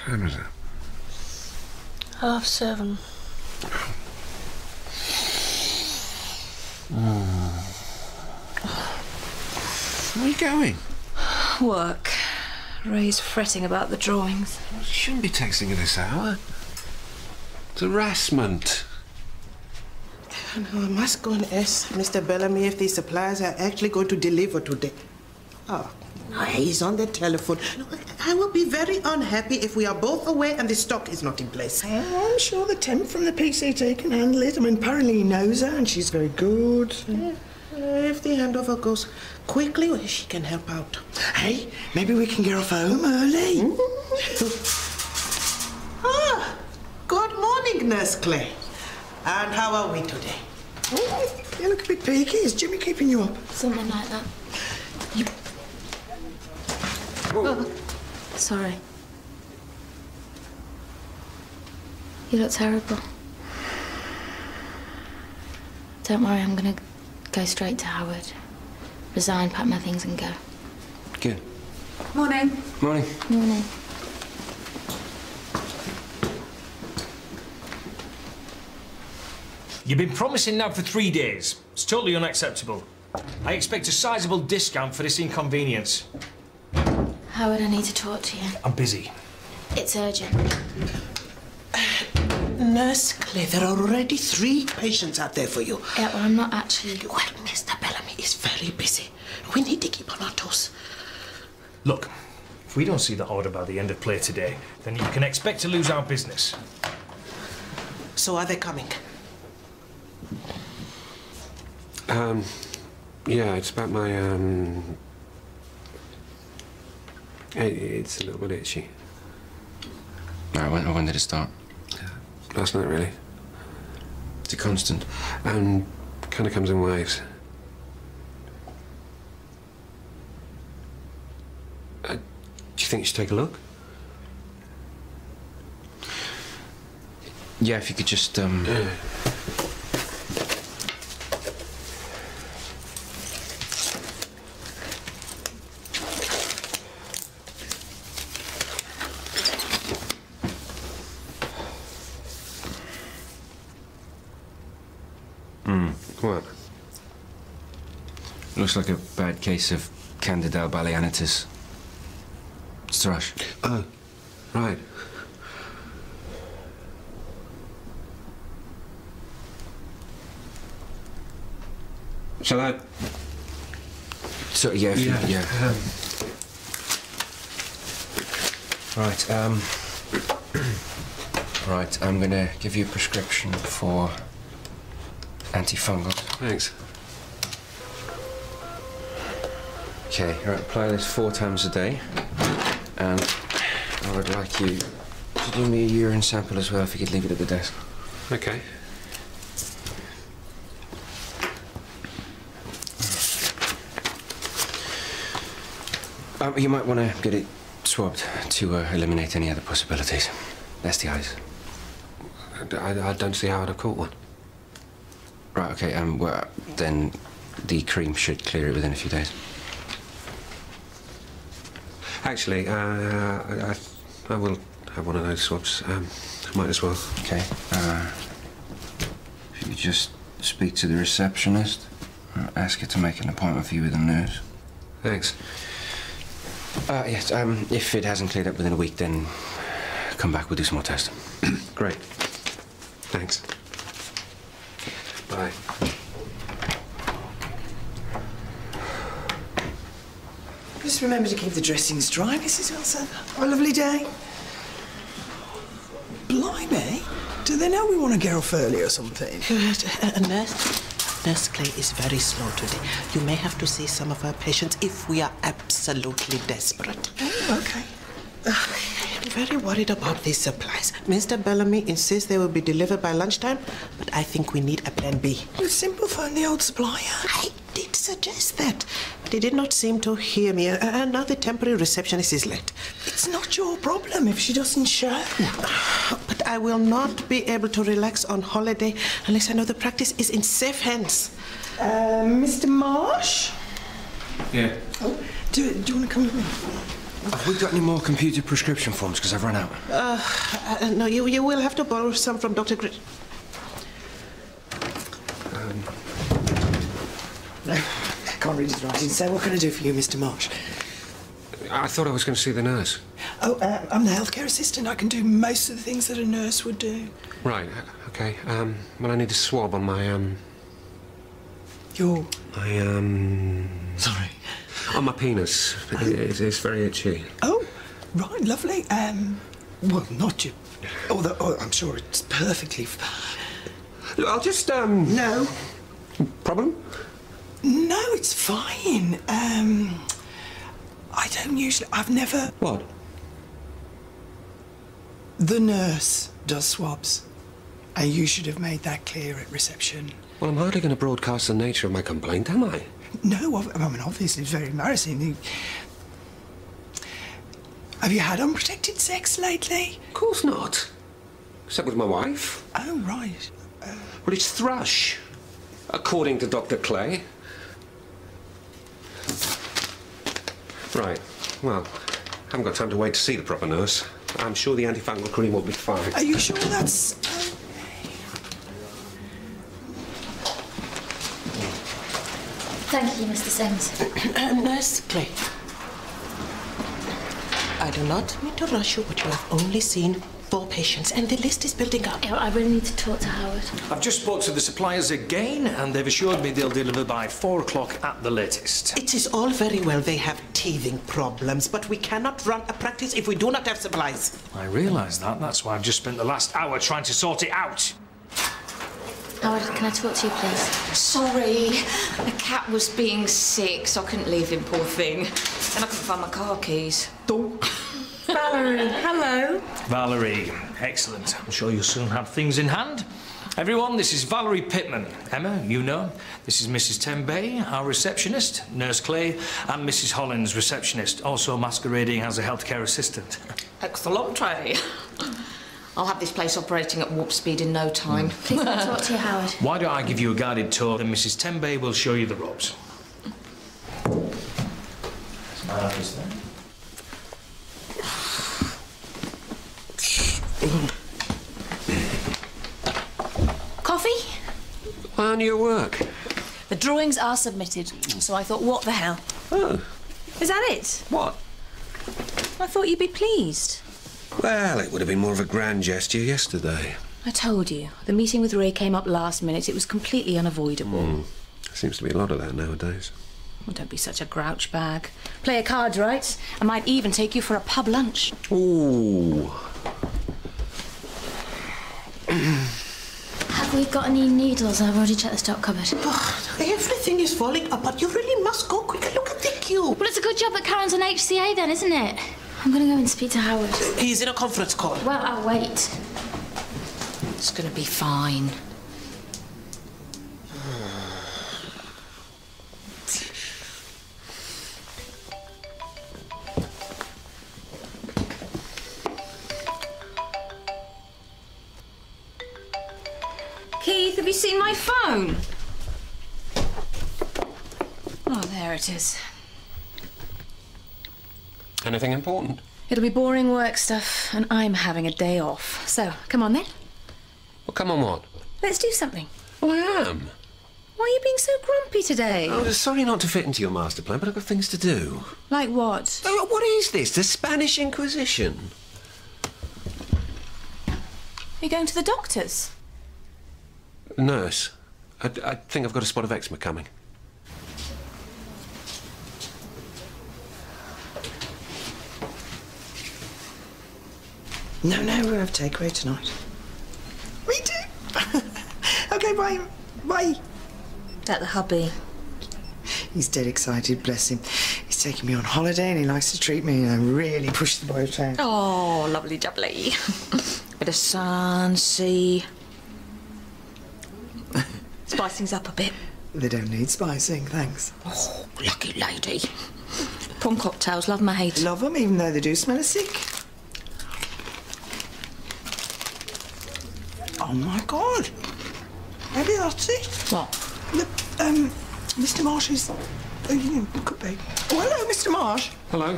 time is it? 7:30. Where are you going? Work. Ray's fretting about the drawings. You shouldn't be texting at this hour. It's harassment. No, I must go and ask Mr. Bellamy if these suppliers are actually going to deliver today. Oh, no, he's on the telephone. No, I will be very unhappy if we are both away and the stock is not in place. I'm sure the temp from the PCT can handle it. I mean, apparently he knows her and she's very good. Yeah. If the handover goes quickly, well, she can help out. Hey, maybe we can get off home early. Ah, good morning, Nurse Clay. And how are we today? Oh, you look a bit peaky. Is Jimmy keeping you up? Something like that. Sorry. You look terrible. Don't worry, I'm gonna go straight to Howard. Resign, pack my things and go. Good. Morning. Morning. Morning. You've been promising now for 3 days. It's totally unacceptable. I expect a sizable discount for this inconvenience. Howard, I need to talk to you. I'm busy. It's urgent. Nurse Clay, there are already 3 patients out there for you. Yeah, well, I'm not actually... Well, Mr. Bellamy is very busy. We need to keep on our toes. Look, if we don't see the order by the end of play today, then you can expect to lose our business. So are they coming? Yeah, it's about my, it's a little bit itchy. When did it start? Last night, really. It's a constant. Kind of comes in waves. Do you think you should take a look? Yeah, if you could just, What? Looks like a bad case of Candida albalianitis. It's thrush. Oh, right. Shall I? So, yeah, if Yeah. Right, I'm gonna give you a prescription for antifungals. Thanks. Okay, right, apply this 4 times a day. And I would like you to do me a urine sample as well, if you could leave it at the desk. Okay. You might want to get it swabbed to eliminate any other possibilities. STIs. I don't see how I'd have caught one. Right, okay, well, then the cream should clear it within a few days. Actually, I will have one of those swabs. I might as well. Okay, if you could just speak to the receptionist, ask her to make an appointment for you with the nurse. Thanks. Yes, if it hasn't cleared up within a week, then come back, we'll do some more testing. Great. Thanks. Bye. Just remember to keep the dressings dry, Mrs. Wilson. Have a lovely day. Blimey. Do they know we want to get off early or something? Nurse Clay is very slow today. You may have to see some of our patients if we are absolutely desperate. Oh, okay. I'm very worried about these supplies. Mr. Bellamy insists they will be delivered by lunchtime, but I think we need a plan B. It's simple, find the old supplier. I did suggest that, but he did not seem to hear me. And now the temporary receptionist is late. It's not your problem if she doesn't show. But I will not be able to relax on holiday unless I know the practice is in safe hands. Mr. Marsh? Yeah. Oh, do you want to come with me? Have we got any more computer prescription forms? Because I've run out. No, you will have to borrow some from Dr. Grit. No, can't read his writing. So what can I do for you, Mr. Marsh? I thought I was going to see the nurse. Oh, I'm the healthcare assistant. I can do most of the things that a nurse would do. Right, okay. Well, I need a swab on my, Your... Sorry. On my penis. It's very itchy. Oh, right, lovely. Well, not you. Although, I'm sure it's perfectly... I'll just, No. Problem? No, it's fine. I don't usually... I've never... What? The nurse does swabs. And you should have made that clear at reception. Well, I'm hardly going to broadcast the nature of my complaint, am I? No, I mean, obviously it's very embarrassing. Have you had unprotected sex lately? Of course not. Except with my wife. Oh, right. Well, it's thrush, according to Dr. Clay. Right. Well, I haven't got time to wait to see the proper nurse. I'm sure the antifungal cream will be fine. Are you sure that's... Thank you, Mr. Sims. Nurse Clay. I do not mean to rush you, but you have only seen 4 patients, and the list is building up. I really need to talk to Howard. I've just spoke to the suppliers again, and they've assured me they'll deliver by 4 o'clock at the latest. It is all very well they have teething problems, but we cannot run a practice if we do not have supplies. I realise that. That's why I've just spent the last hour trying to sort it out. Howard, can I talk to you, please? Sorry, the cat was being sick, so I couldn't leave him, poor thing. Then I couldn't find my car keys. Valerie, hello. Valerie, excellent. I'm sure you'll soon have things in hand. Everyone, this is Valerie Pittman. Emma, you know. This is Mrs. Tembay, our receptionist, Nurse Clay, and Mrs. Hollins, receptionist, also masquerading as a healthcare assistant. Excellent, Trey. I'll have this place operating at warp speed in no time. Please, can I talk to you, Howard? Why don't I give you a guided tour, then Mrs. Tembay will show you the ropes. That's my office there. Coffee? Why aren't you at work? The drawings are submitted, so I thought, what the hell? Oh. Is that it? What? I thought you'd be pleased. Well, it would have been more of a grand gesture yesterday. I told you. The meeting with Ray came up last minute. It was completely unavoidable. Seems to be a lot of that nowadays. Well, don't be such a grouch bag. Play your cards right. I might even take you for a pub lunch. Ooh. Have we got any needles? I've already checked the stock cupboard. Oh, everything is falling apart. You really must go quicker. Look at the queue. Well, it's a good job that Karen's on HCA then, isn't it? I'm going to go and speak to Howard. He's in a conference call. Well, I'll wait. It's going to be fine. Keith, have you seen my phone? Oh, there it is. Anything important? It'll be boring work stuff, and I'm having a day off. So, come on then. Well, come on, what? Let's do something. Well, I am. Why are you being so grumpy today? Oh, sorry not to fit into your master plan, but I've got things to do. Like what? Oh, what is this? The Spanish Inquisition? Are you going to the doctor's? Nurse, I think I've got a spot of eczema coming. No, we'll have takeaway tonight. We do. OK, bye. Bye. At the hubby. He's dead excited, bless him. He's taking me on holiday and he likes to treat me and really push the boat out. Oh, lovely jubbly. Bit of sun, sea. Spice things up a bit. They don't need spicing, thanks. Oh, lucky lady. Prawn cocktails, love 'em or hate 'em. Love them, even though they do smell of sick. Oh, my God. Maybe that's it. What? Look, Mr. Marsh is... Oh, you could be. Oh, hello, Mr. Marsh. Hello.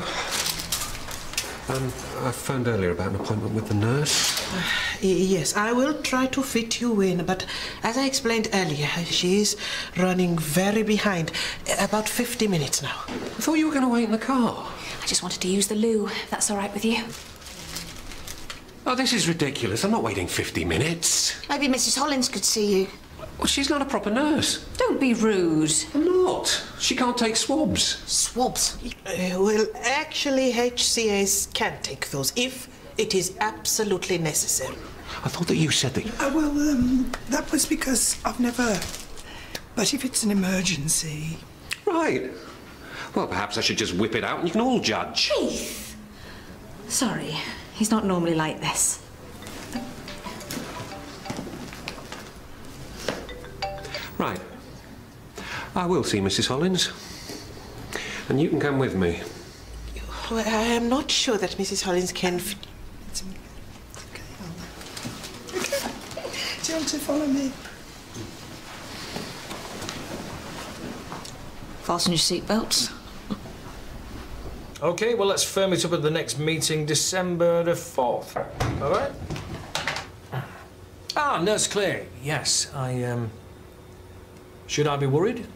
I phoned earlier about an appointment with the nurse. Yes, I will try to fit you in, but as I explained earlier, she is running very behind. About 50 minutes now. I thought you were going to wait in the car. I just wanted to use the loo, if that's all right with you. Oh, this is ridiculous. I'm not waiting 50 minutes. Maybe Mrs. Hollins could see you. Well, she's not a proper nurse. Don't be rude. I'm not. She can't take swabs. Swabs? Well, actually, HCAs can take those if it is absolutely necessary. I thought that you said that... That was because I've never... But if it's an emergency... Right. Well, perhaps I should just whip it out and you can all judge. Keith! Sorry, he's not normally like this. Right. I will see Mrs. Hollins. And you can come with me. Well, I am not sure that Mrs. Hollins can... Okay. Do you want to follow me? Fasten your seatbelts. OK, well, let's firm it up at the next meeting, December the 4th. All right? Ah, Nurse Clay. Yes, Should I be worried?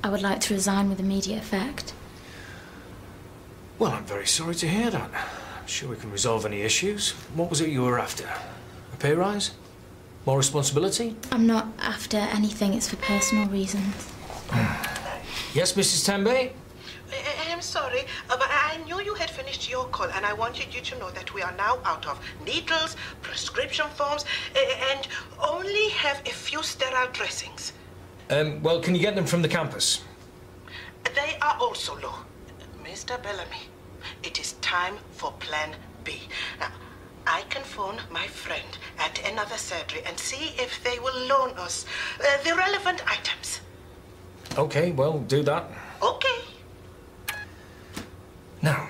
I would like to resign with immediate effect. Well, I'm very sorry to hear that. I'm sure we can resolve any issues. What was it you were after? A pay rise? More responsibility? I'm not after anything, it's for personal reasons. Yes, Mrs. Tambay? I'm sorry, but I knew you had finished your call, and I wanted you to know that we are now out of needles, prescription forms, and only have a few sterile dressings. Well, can you get them from the campus? They are also low. Mr. Bellamy, it is time for Plan B. Now, I can phone my friend at another surgery and see if they will loan us the relevant items. OK, well, do that. Okay. Now,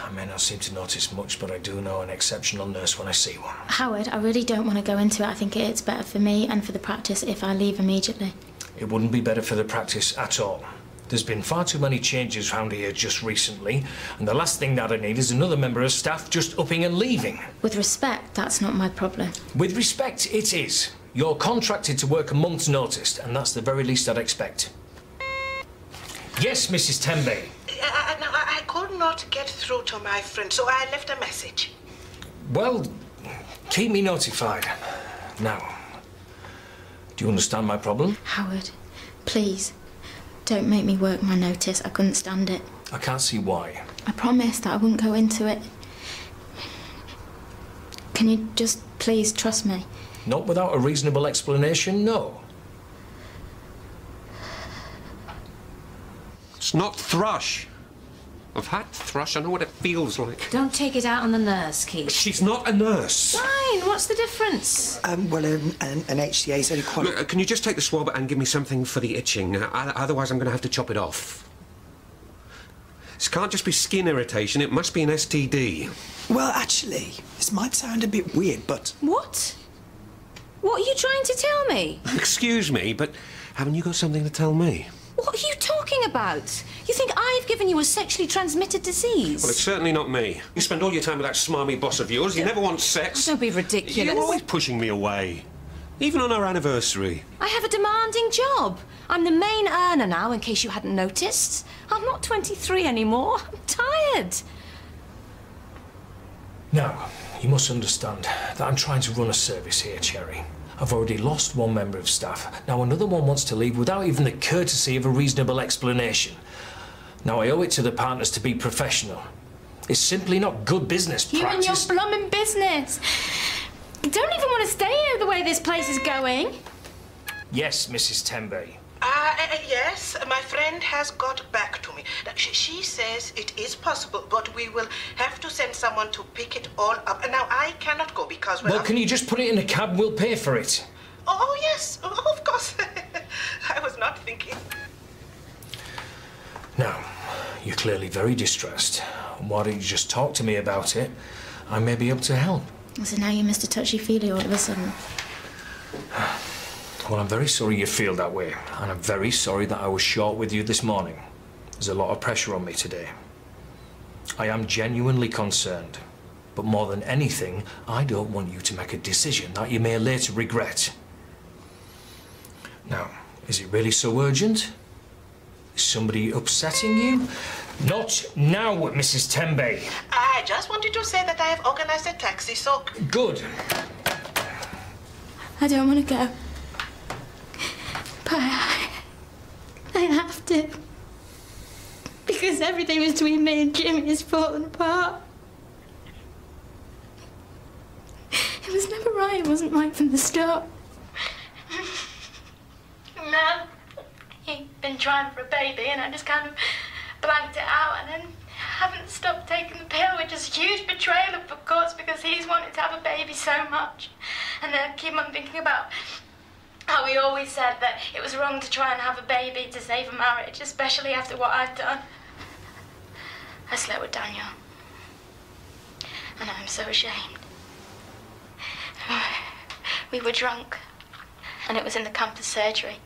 I may not seem to notice much, but I do know an exceptional nurse when I see one. Howard, I really don't want to go into it. I think it's better for me and for the practice if I leave immediately. It wouldn't be better for the practice at all. There's been far too many changes round here just recently, and the last thing that I need is another member of staff just upping and leaving. With respect, that's not my problem. With respect, it is. You're contracted to work a month's notice, and that's the very least I'd expect. Yes, Mrs. Tembe. I could not get through to my friend, so I left a message. Well, keep me notified. Now, do you understand my problem? Howard, please, don't make me work my notice. I couldn't stand it. I can't see why. I promised that I wouldn't go into it. Can you just please trust me? Not without a reasonable explanation, no. It's not thrush. I've had thrush. I know what it feels like. Don't take it out on the nurse, Keith. She's not a nurse. Fine, what's the difference? An HCA is only qualified. Look, can you just take the swab and give me something for the itching? Otherwise, I'm going to have to chop it off. This can't just be skin irritation. It must be an STD. Well, actually, this might sound a bit weird, but... What? What are you trying to tell me? Excuse me, but haven't you got something to tell me? What are you talking about? You think I've given you a sexually transmitted disease? Well, it's certainly not me. You spend all your time with that smarmy boss of yours. You never want sex. Don't be ridiculous. You're always pushing me away. Even on our anniversary. I have a demanding job. I'm the main earner now, in case you hadn't noticed. I'm not 23 anymore. I'm tired. Now, you must understand that I'm trying to run a service here, Cherry. I've already lost one member of staff. Now another one wants to leave without even the courtesy of a reasonable explanation. Now I owe it to the partners to be professional. It's simply not good business practice. You and your blooming business. I don't even want to stay here the way this place is going. Yes, Mrs. Tembe. Yes, my friend has got back to me. She says it is possible, but we will have to send someone to pick it all up. And now I cannot go because... Well, can you just put it in a cab? We'll pay for it. Oh, yes, of course. I was not thinking. Now, you're clearly very distressed. Why don't you just talk to me about it? I may be able to help. So now you're Mr. Touchy-feely all of a sudden. Well, I'm very sorry you feel that way, and I'm very sorry that I was short with you this morning. There's a lot of pressure on me today. I am genuinely concerned. But more than anything, I don't want you to make a decision that you may later regret. Now, is it really so urgent? Is somebody upsetting you? Not now, Mrs. Tembe. I just wanted to say that I have organized a taxi, so... Good. I don't want to go. But I have to. Because everything between me and Jimmy is falling apart. It was never right. It wasn't right from the start. Now, he'd been trying for a baby and I just kind of blanked it out and then haven't stopped taking the pill, which is a huge betrayal, of course, because he's wanted to have a baby so much. And then I keep on thinking about how he always said that it was wrong to try and have a baby to save a marriage, especially after what I've done. I slept with Daniel. And I'm so ashamed. We were drunk. And it was in the campus surgery.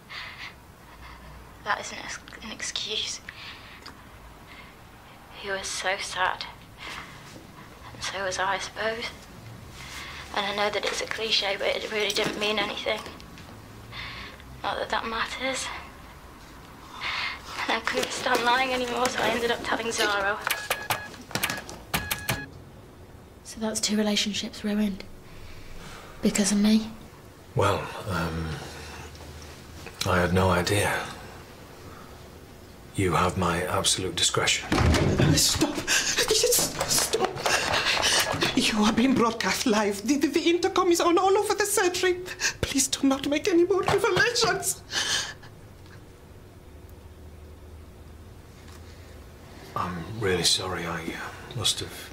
That isn't an excuse. He was so sad. And so was I suppose. And I know that it's a cliche, but it really didn't mean anything. Not that that matters. And I couldn't stand lying anymore, so I ended up telling Zaro. So that's 2 relationships ruined. Because of me? Well, I had no idea. You have my absolute discretion. Stop. Stop. You are being broadcast live. The intercom is on all over the surgery. Please do not make any more revelations. I'm really sorry. I must have...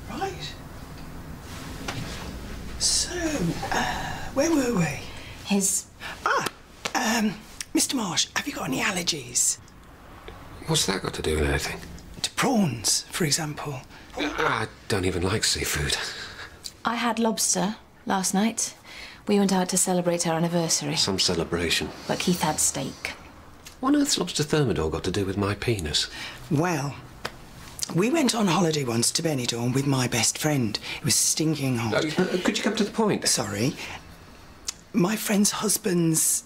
Right. So, where were we? Mr. Marsh, have you got any allergies? What's that got to do with anything? To prawns, for example. I don't even like seafood. I had lobster last night. We went out to celebrate our anniversary. Some celebration. But Keith had steak. What on earth's lobster thermidor got to do with my penis? Well, we went on holiday once to Benidorm with my best friend. It was stinking hot. Could you come to the point? Sorry. My friend's husband's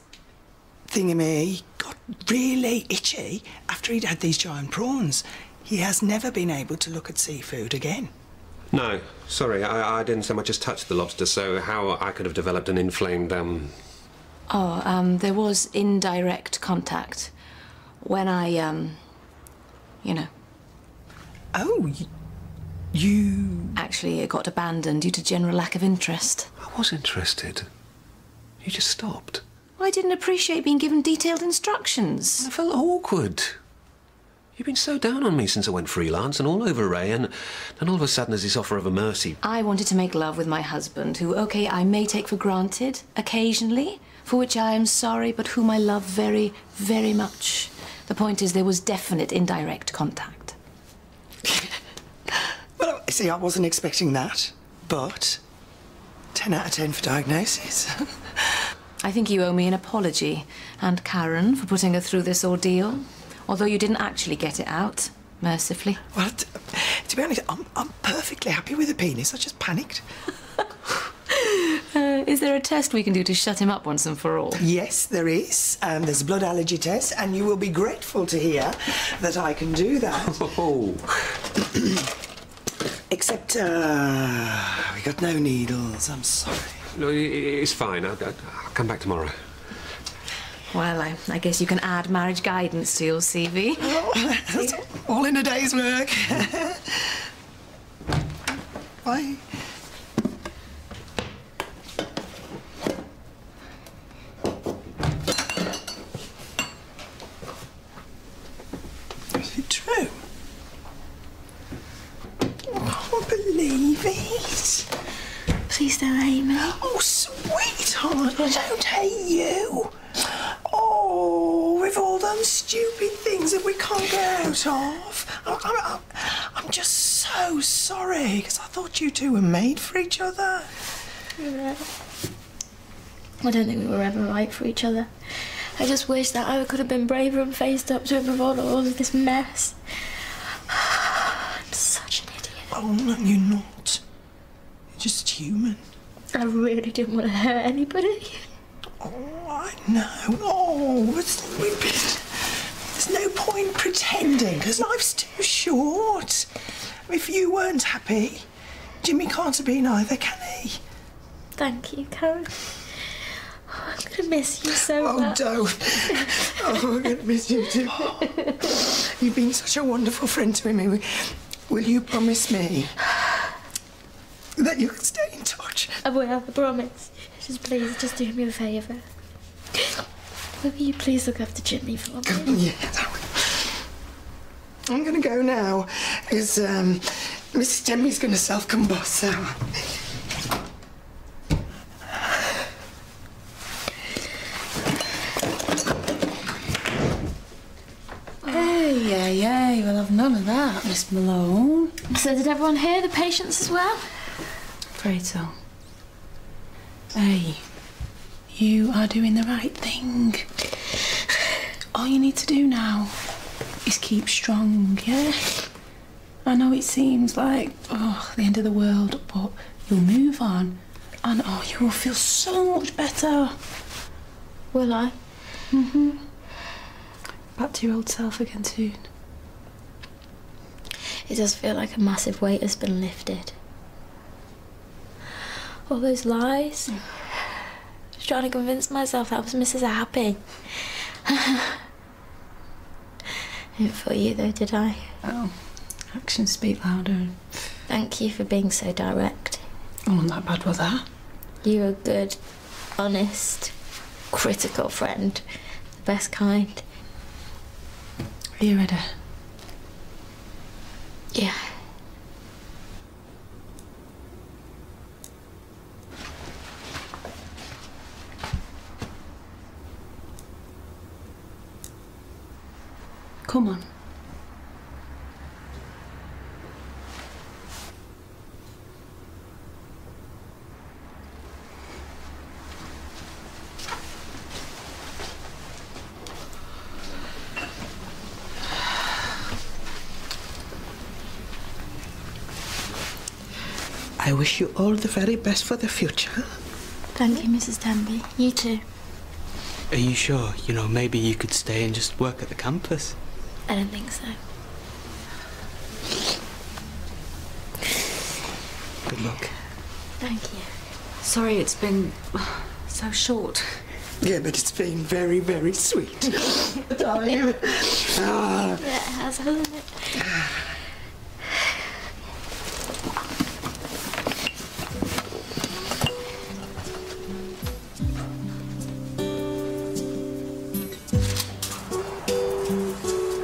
thingamy got really itchy after he'd had these giant prawns. He has never been able to look at seafood again. No, sorry, I didn't so much as touch the lobster, so how I could have developed an inflamed, there was indirect contact. When I, you know. Oh, you... Actually, it got abandoned due to general lack of interest. I was interested. You just stopped. I didn't appreciate being given detailed instructions. I felt awkward. You've been so down on me since I went freelance and all over Ray, and all of a sudden there's this offer of a mercy. I wanted to make love with my husband, who, OK, I may take for granted, occasionally, for which I am sorry, but whom I love very, very much. The point is, there was definite indirect contact. Well, see, I wasn't expecting that, but 10 out of 10 for diagnosis. I think you owe me an apology, and Karen for putting her through this ordeal. Although you didn't actually get it out, mercifully. Well, to be honest, I'm perfectly happy with the penis. I just panicked. Is there a test we can do to shut him up once and for all? Yes, there is. There's a blood allergy test, and you will be grateful to hear that I can do that. Oh. Except, we got no needles. I'm sorry. No, it's fine. I'll come back tomorrow. Well, I guess you can add marriage guidance to your CV. Oh, that's all in a day's work. Bye. Is it true? I can't believe it. Please don't hate me. Oh, sweetheart, I don't hate you. done stupid things that we can't get out of. I'm just so sorry, because I thought you two were made for each other. Yeah. I don't think we were ever right for each other. I just wish that I could have been braver and faced up to it before all of this mess. I'm such an idiot. Oh, no, you're not. You're just human. I really didn't want to hurt anybody. Oh, I know. Oh, there's no point pretending, because life's too short. If you weren't happy, Jimmy can't have been either, can he? Thank you, Karen. Oh, I'm going to miss you so much. Oh, don't. Oh, I'm going to miss you too. You've been such a wonderful friend to me. Will you promise me that you'll stay in touch? I will, I promise. Please, just do me a favour. Will you please look after Jimmy for me? Yes, I will. I'm going to go now, because Mrs. Demi's going to self-combust, so... Hey, we'll have none of that, Miss Malone. So did everyone hear? The patients as well? Afraid so. Hey, you are doing the right thing. All you need to do now is keep strong, yeah? I know it seems like, the end of the world, but you'll move on and, you will feel so much better. Will I? Mm-hmm. Back to your old self again soon. It does feel like a massive weight has been lifted. All those lies. Just trying to convince myself that I was Mrs. Happy. Didn't fool you though, did I? Oh, actions speak louder. Thank you for being so direct. Oh, not that bad, was that? You're a good, honest, critical friend. The best kind. Are you ready? Yeah. Come on. I wish you all the very best for the future. Thank you, Mrs. Tenby. You too. Are you sure? You know, maybe you could stay and just work at the campus. I don't think so. Good luck. Thank you. Sorry it's been so short. Yeah, but it's been very, very sweet. Darling. Yeah, it has, hasn't it?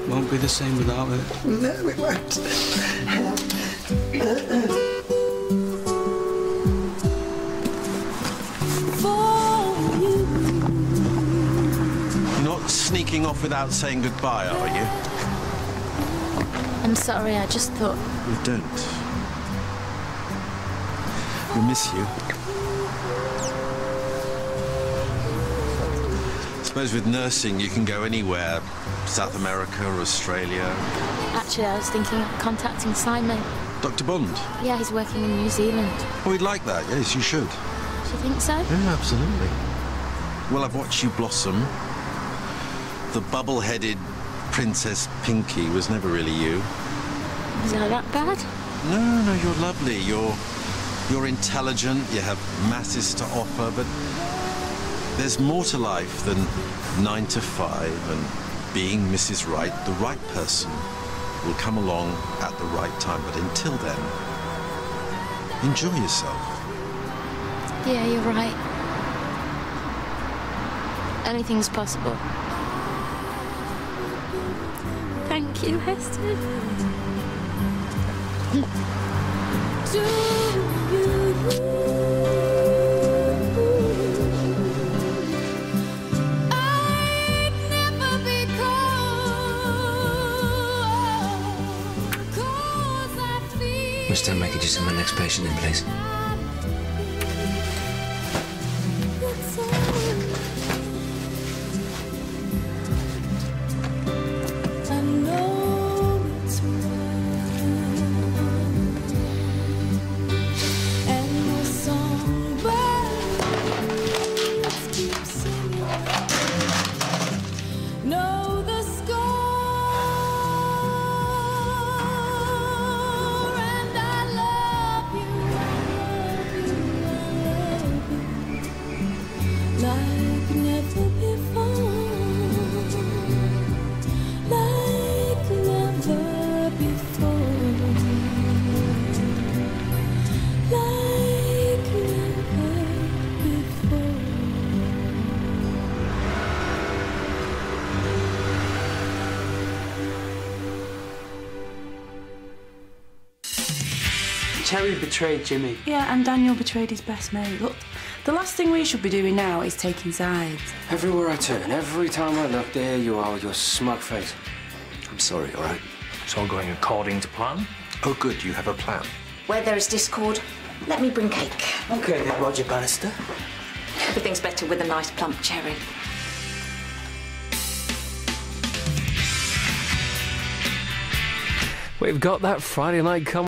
Won't be the same without it. No, it won't. Not sneaking off without saying goodbye, are you? I'm sorry, I just thought... You don't. We miss you. I suppose with nursing you can go anywhere. South America or Australia. Actually, I was thinking of contacting Simon. Dr. Bond? Yeah, he's working in New Zealand. Oh, he'd like that. Yes, you should. Do you think so? Yeah, absolutely. Well, I've watched you blossom. The bubble-headed Princess Pinky was never really you. Is that bad? No, you're lovely. You're intelligent, you have masses to offer, but there's more to life than 9 to 5 and being Mrs. Right. The right person will come along at the right time, but until then, enjoy yourself. Yeah, you're right. Anything's possible. Thank you, Heston. I'd never be caught. understand I could just send my next patient in, please? Cherry betrayed Jimmy. Yeah, and Daniel betrayed his best mate. Look, the last thing we should be doing now is taking sides. Everywhere I turn, every time I look, there you are with your smug face. I'm sorry, all right? It's all going according to plan. Oh, good, you have a plan. Where there is discord, let me bring cake. OK then, Roger Bannister. Everything's better with a nice plump cherry. We've got that Friday night comedy.